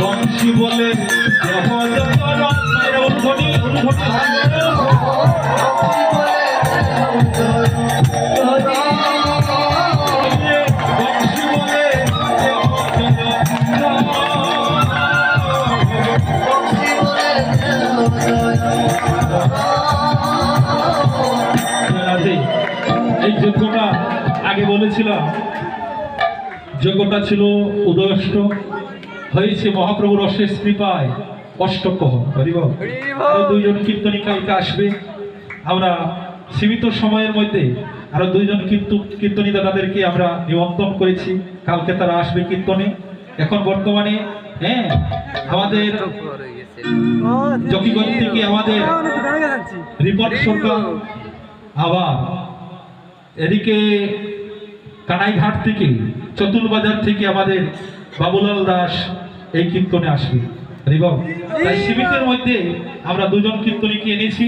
বংশী বলে এই যজ্ঞটা আগে বলেছিলাম, যজ্ঞটা ছিল উদয়ষ্ট, হয়েছে মহাপ্রভুর অশেষ কৃপায় অষ্টকহ। আরো দুইজন কীর্তনী কালকে আসবে। আমরা সীমিত সময়ের মধ্যে আরো দুইজন কীর্তনী দাদাদেরকে আমরা নিমন্ত্রণ করেছি, কালকে তারা আসবে কীর্তনে। এখন বর্তমানে আমাদের জকিগঞ্জ থেকে আমাদের রিপোর্ট সরকার, আবার এদিকে কানাইঘাট থেকে চতুলবাজার থেকে আমাদের বাবুলাল দাস এই কীর্তনে আসবে। তাই সীমিতের মধ্যে আমরা দুজন কীর্তনীকে এনেছি।